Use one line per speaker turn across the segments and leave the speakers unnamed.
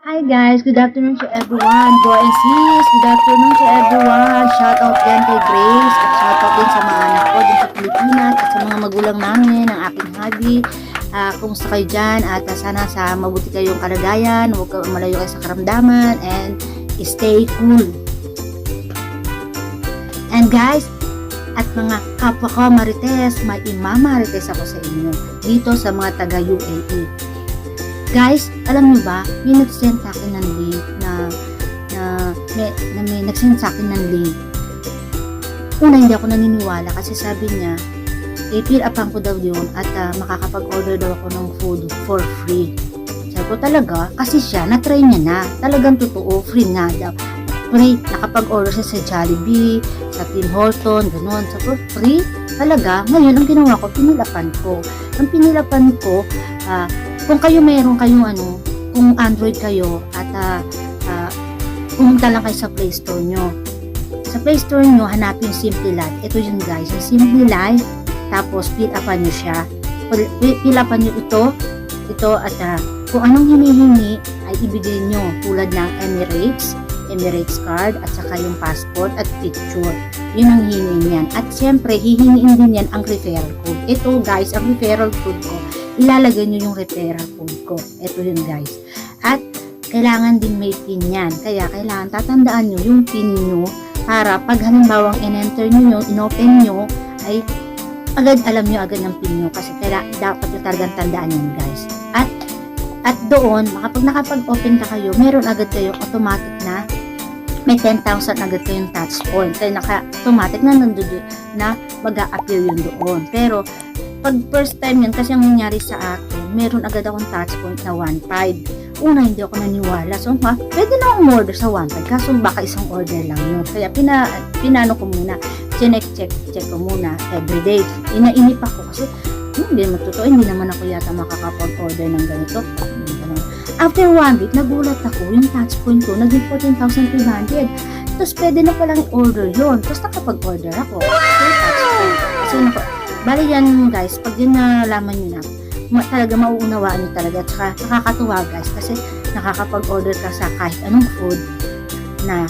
Hi guys, good afternoon to everyone. Boy and sis, good afternoon to everyone. Shoutout din kay Grace at shoutout din sa mga anak ko din sa Pilipinas at sa mga magulang namin, ang aking hubby. Kumusta kayo dyan at sana sa mabuti kayong kalagayan, huwag ka malayo kayo sa karamdaman and stay cool. And guys, at mga kapwa ko Marites, may imamarites ako sa inyo dito sa mga taga UAE. Guys, alam niyo ba, may nag-send sa akin ng link may nag-send sa akin ng link. Una, hindi ako naniniwala kasi sabi niya, fill upan ko daw yun at makakapag-order daw ako ng food for free. Sabi ko talaga, kasi siya, na-try niya na. Talagang totoo, free nga daw. Free, nakapag-order siya sa Jollibee, sa Tim Horton, gano'n. So, free, talaga. Ngayon, ang ginawa ko, pinilapan ko. Ang pinilapan ko, kung kayo meron kayong kung Android kayo at pumunta lang kayo sa Play Store nyo. Sa Play Store nyo, hanapin Simply Life. Ito yun guys, yung Simply Life, tapos fill upan nyo siya. Fill upan nyo ito at kung anong hinihingi ay ibigay nyo tulad ng Emirates card at saka yung passport at picture. Yun ang hihingi niyan. At syempre, hihingiin din yan ang referral code. Ito guys, ang referral code ko, ilalagay nyo yung referral code ko. Ito yun guys. At kailangan din may PIN yan. Kaya kailangan tatandaan nyo yung PIN nyo para pag halimbawang in-enter nyo, in-open nyo, ay agad alam nyo agad ng PIN nyo. Kasi dapat nyo talagang tandaan yan guys. At doon, kapag nakapag-open ka kayo, meron agad kayong automatic na may 10,000 agad kayong touch point. Kaya automatic na nandun na mag-a-appear yun doon. Pero pag first time yan, kasi ang nangyari sa akin, meron agad akong touch point na 1.5. Una, hindi ako naniwala. So, pwede na akong order sa 1.5. Kaso baka isang order lang yun. Kaya pinano ko muna. Check ko muna everyday. Inainip ako kasi hindi naman totoo. Hindi naman ako yata makakapag-order ng ganito. After 1 week, nagulat ako. Yung touch point ko, naging 14,300. Tapos pwede na palang i-order yun. Tapos nakapag-order ako. So, bali yan guys, pag yun nalaman nyo na, talaga mauunawaan nyo talaga. At saka nakakatuwa guys, kasi nakakapag-order ka sa kahit anong food na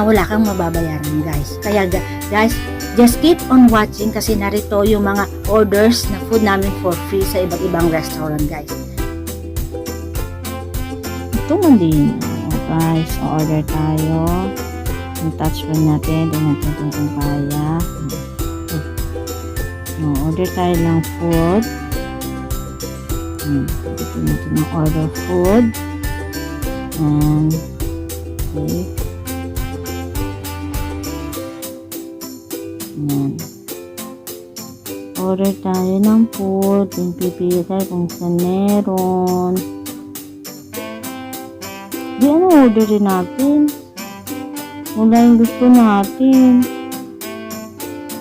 wala kang mababayaran guys. Kaya guys, just keep on watching kasi narito yung mga orders na food namin for free sa iba't ibang restaurant guys. Ito man din. Guys, order tayo. Yung touch phone natin, tingnan natin kung kaya. Order tayo ng food. Dito natin ang order food. And okay. Ayan. Order tayo ng food. Yung pipili tayo kung saan meron. Di orderin natin? Wala yung gusto natin.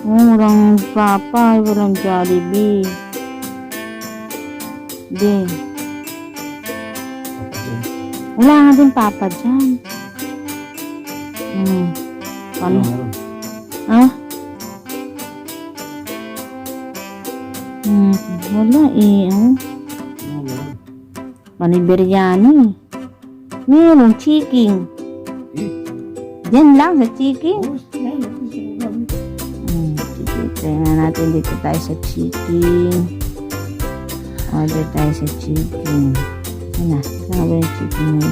Walang Popeye, walang Jollibee. Di. Wala nga din Papa dyan. Paano? Ha? Wala Panibiryani. Meron chicken. Diyan lang sa chicken. Tingnan natin dito tayo sa chicken. Order tayo sa chicken. Ano? Saan ba yung chicken mo?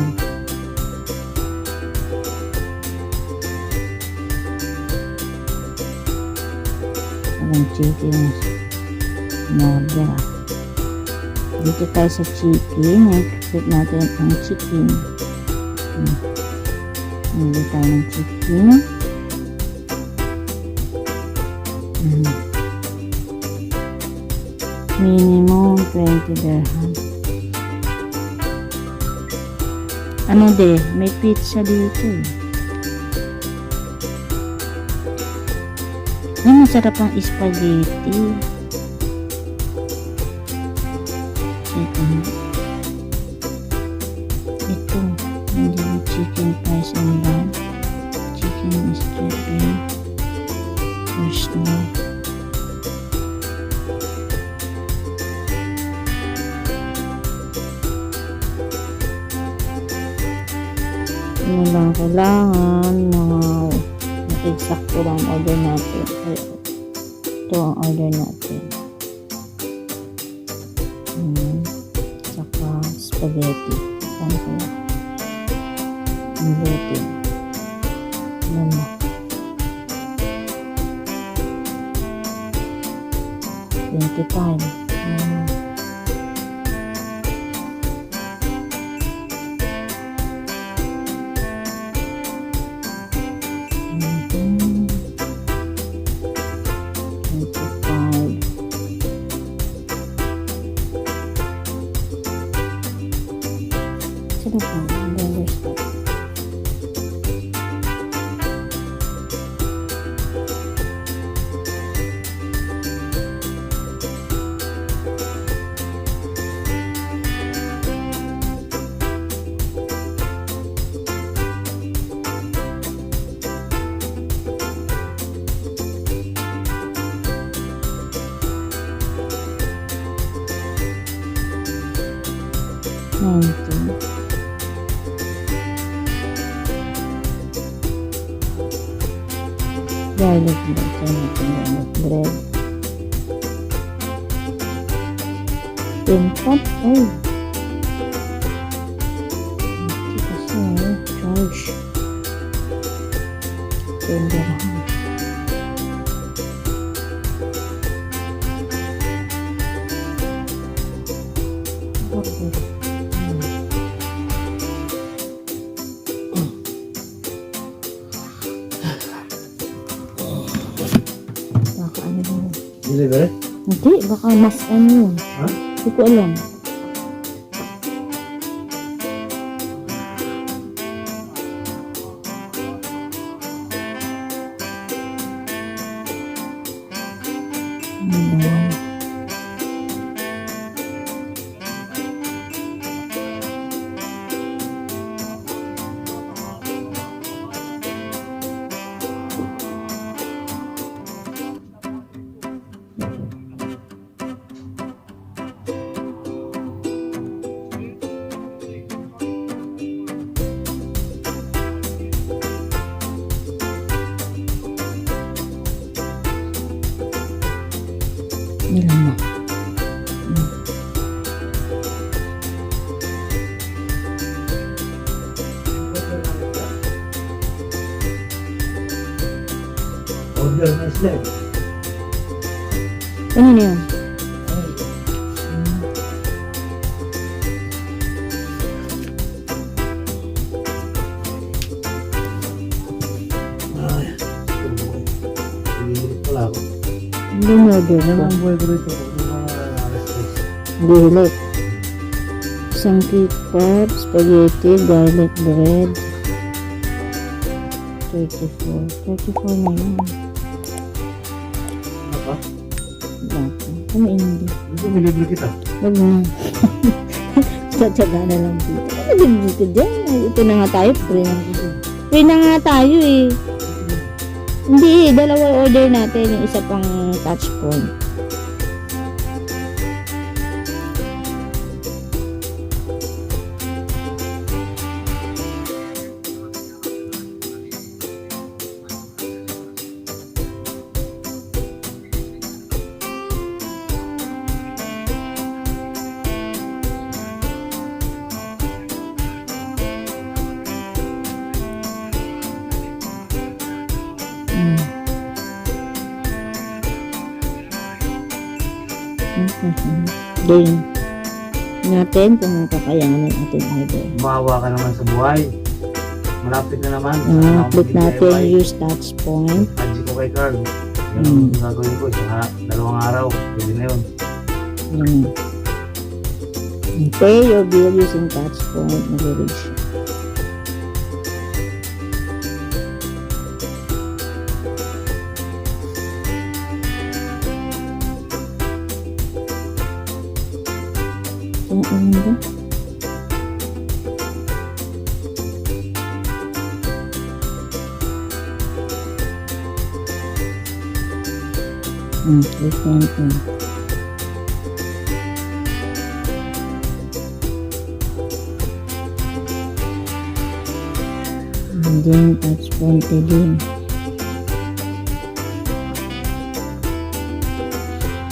Ang chicken. Order. Dito tayo sa chicken. Click natin ang chicken. Order tayo ng chicken. Minimum 20 dirham. May pizza dito. Masarap ang spaghetti. Ito. Hindi yung chicken fries and bun. Chicken stripping. First na.
Ano lang kailangan, mga exacto lang ang order natin. Ito ang order natin. Saka spaghetti. Ano kaya? Ang lutin. Ano na? 25. Sino pa? Ang dollars pa. Garlic bread. Pinpat. Ay. Kasi charge. Tenderahan. Okay.
Delivery?
Hindi, baka mas ano yun.
Ha?
Hindi ko alam. Ilan na?
Order na sila eh.
Ano na yun?
Ay, delivery pala ako.
Hindi order
Ano
na.
ang buhay ko rito? Yung mga alas
Garlic. Isang kickpop, spaghetti, garlic bread. 34. 34 na yun.
Ano pa?
Baka. Ano hindi?
Hindi, delivery kita.
Wag na. Tsatsaga na lang dito. Ano din dito dyan? Ito na nga tayo, pre. Pre na nga tayo eh. Hindi, dalawa order natin. Yung isa pang touch point. Game natin kung kakayanin natin order.
Umawa ka naman sa buhay. Malapit na naman.
Click natin use touch point.
Adji ko kay Carl. Yan ang gagawin ko. Saka 2 araw. Pwede na yun.
Pay your bill using touch point. Nag-reach. Ano ba? Click natin. And then, touch ponte din.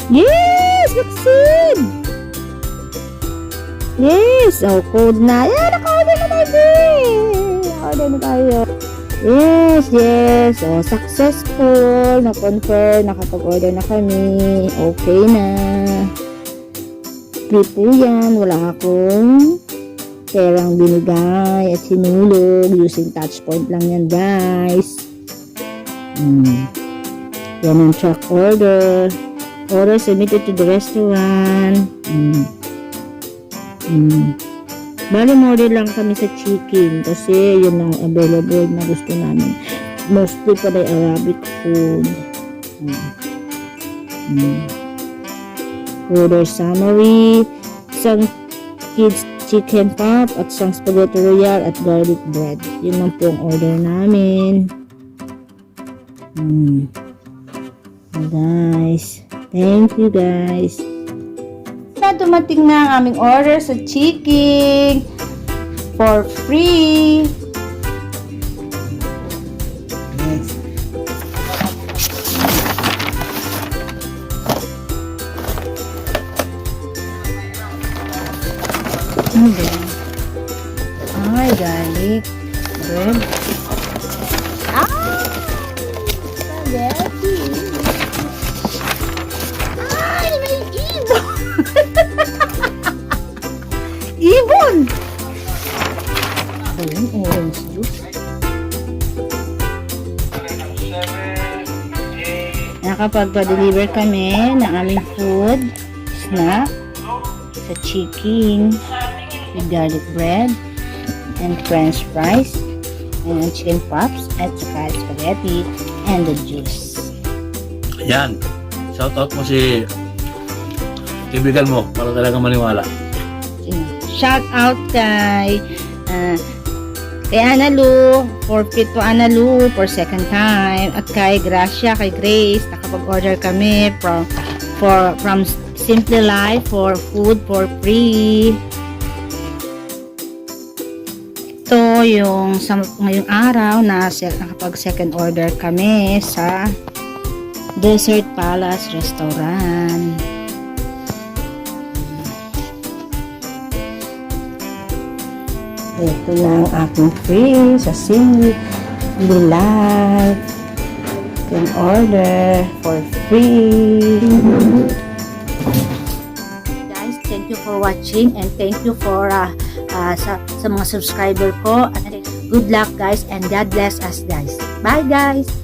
Yes! Vaccine! Yes! Oh, code na. Yan, naka-order na tayo. Order na tayo. Yes, yes. Oh, successful. Na-confirm. Nakapag-order na kami. Okay na. Free po yan. Wala akong perang binigay at sinulog. Using touchpoint lang yan, guys. Yan ang track order. Order submitted to the restaurant. Bali, order lang kami sa chicken kasi yun ang available na gusto namin. Mostly pa rin Arabic food. Order summary, isang kids chicken pop at isang spaghetti royale at garlic bread. Yun lang po ang order namin. Guys, thank you guys. Dumating na ang aming order sa chicken for free. Yes. Ay, garlic bread. Spaghetti. Ay, may ibon. Ibon! Ayun, orange juice. Nakapagpa-deliver kami ng aming food, snack, sa chicken, with garlic bread, and french fries, and chicken pops, at saka spaghetti, and the juice.
Ayan. Shout out mo si kaibigan mo para talaga maniwala.
Shout out kay Analu, forfeit to Analu for second time, at kay Gracia, kay Grace. Nakapag-order kami from Simply Life for food for free. Ito yung ngayong araw na nakapag second order kami sa Desert Palace Restaurant. Ito na ang aking free sa Simply Life. You can order for free. Guys, thank you for watching and thank you for sa mga subscriber ko. Good luck guys and God bless us guys. Bye guys!